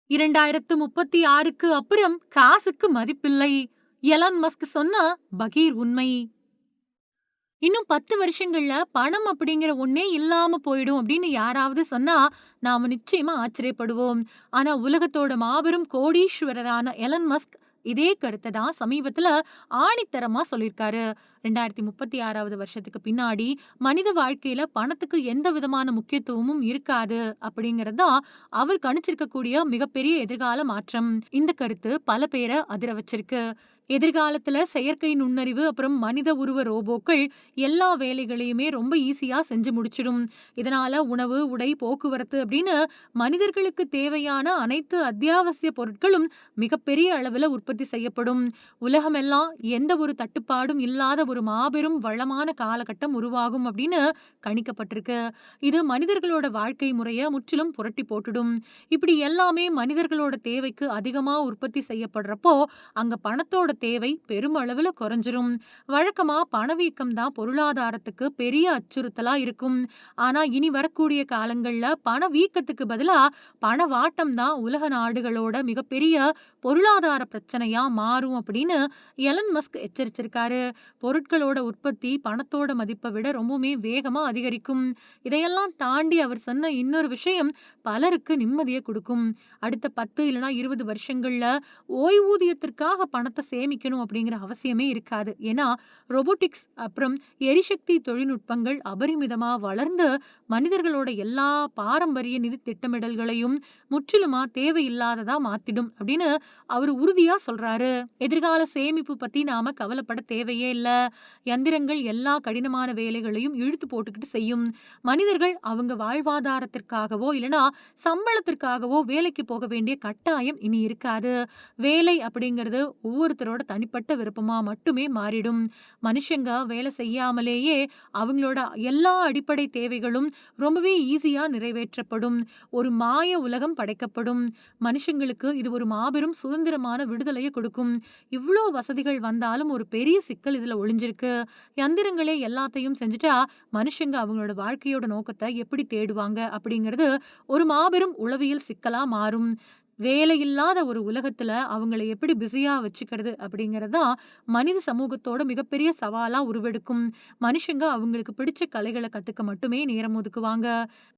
2036க்கு அப்புறம் காசுக்கு மதிப்பில்லை. Elon Musk சொன்ன பகீர் உண்மை. இன்னும் 10 வருஷங்கள்ல பணம் அப்படிங்கிற ஒண்ணே இல்லாம போயிடும் அப்படின்னு யாராவது சொன்னா, நாம நிச்சயமா ஆச்சரியப்படுவோம். ஆனா உலகத்தோட மாபெரும் கோடீஸ்வரரான எலன் மஸ்க் இதே கருத்த தான் சமீபத்துல ஆணித்தரமா சொல்லியிருக்காரு. 2036வது வருஷத்துக்கு பின்னாடி மனித வாழ்க்கையில பணத்துக்கு எந்த விதமான முக்கியத்துவமும் இருக்காது அப்படிங்கிறது தான் அவர் கணிச்சிருக்கக்கூடிய மிகப்பெரிய எதிர்கால மாற்றம். இந்த கருத்து பல பேர அதிர வச்சிருக்கு. எதிர்காலத்துல செயற்கை நுண்ணறிவு அப்புறம் மனித உருவ ரோபோக்கள் எல்லா வேலைகளையுமே ரொம்ப ஈஸியா செஞ்சு முடிச்சிடும். இதனால உணவு, உடை, போக்குவரத்து அப்படின்னு மனிதர்களுக்கு தேவையான அனைத்து அத்தியாவசிய பொருட்களும் மிகப்பெரிய அளவுல உற்பத்தி செய்யப்படும். உலகமெல்லாம் எந்த ஒரு தட்டுப்பாடும் இல்லாத ஒரு மாபெரும் வளமான காலகட்டம் உருவாகும் அப்படின்னு கணிக்கப்பட்டிருக்கு. இது மனிதர்களோட வாழ்க்கை முறைய முற்றிலும் புரட்டி போட்டுடும். இப்படி எல்லாமே மனிதர்களோட தேவைக்கு அதிகமா உற்பத்தி செய்யப்படுறப்போ, அங்க பணத்தோட தேவை பெருமளவுல குறைஞ்சிரும். வழக்கமா பணவீக்கம் தான் பொருளாதாரத்துக்கு பெரிய அச்சுறுத்தலா இருக்கும். ஆனா இனி வரக்கூடிய காலங்கள்ல பணவீக்கத்துக்கு பதிலா பணவாட்டம் தான் உலக நாடுகளோட மிகப்பெரிய பொருளாதார பிரச்சனையா மாறும் அப்படின்னு எலன் மஸ்க் எச்சரிச்சிருக்காரு. பொருட்களோட உற்பத்தி பணத்தோட மதிப்பை விட ரொம்பவுமே வேகமா அதிகரிக்கும். இதையெல்லாம் தாண்டி அவர் சொன்ன இன்னொரு விஷயம் பலருக்கு நிம்மதியை கொடுக்கும். அடுத்த 10 இல்லனா 20 வருஷங்கள்ல ஓய்வூதியத்திற்காக பணத்தை சேமிக்கணும் அப்படிங்கிற அவசியமே இருக்காது. ஏன்னா ரொபோட்டிக்ஸ் அப்புறம் எரிசக்தி தொழில்நுட்பங்கள் அபரிமிதமா வளர்ந்து மனிதர்களோட எல்லா பாரம்பரிய நிதி திட்டமிடல்களையும் முற்றிலுமா தேவையில்லாததா மாத்திடும் அப்படின்னு அவர் உறுதியா சொல்றாரு. எதிர்கால சேமிப்பு பத்தி நாம கவலைப்பட தேவையே இல்ல. யந்திரங்கள் எல்லா கடினமான வேலைகளையும் இழுத்து போட்டுக்கிட்டு செய்யும். மனிதர்கள் அவங்க வாழ்வாதாரத்திற்காகவோ இல்லனா சம்பளத்திற்காகவோ வேலைக்கு போக வேண்டிய கட்டாயம் இனி இருக்காது. வேலை அப்படிங்கிறது ஒவ்வொருத்தரோட தனிப்பட்ட விருப்பமா மட்டுமே மாறிடும். மனுஷங்க வேலை செய்யாமலேயே அவங்களோட எல்லா அடிப்படை தேவைகளும் ரொம்பவே ஈஸியா நிறைவேற்றப்படும். ஒரு மாய உலகம் படைக்கப்படும். மனுஷங்களுக்கு இது ஒரு மாபெரும் சுதந்திரமான விடுதலையை கொடுக்கும். இவ்ளோ வசதிகள் வந்தாலும் ஒரு பெரிய சிக்கல் இதுல ஒளிஞ்சிருக்கு. யந்திரங்களே எல்லாத்தையும் செஞ்சுட்டா மனுஷங்க அவங்களோட வாழ்க்கையோட நோக்கத்தை எப்படி தேடுவாங்க அப்படிங்கிறது ஒரு மாபெரும் உளவியல் சிக்கலா மாறும். வேலையில்லாத ஒரு உலகத்துல அவங்கள எப்படி பிஸியா வச்சுக்கிறது அப்படிங்கிறது தான் மனித சமூகத்தோட மிகப்பெரிய சவாலா உருவெடுக்கும். மனுஷங்க அவங்களுக்கு பிடிச்ச கலைகளை கத்துக்க மட்டுமே நேரம் ஒதுக்குவாங்க.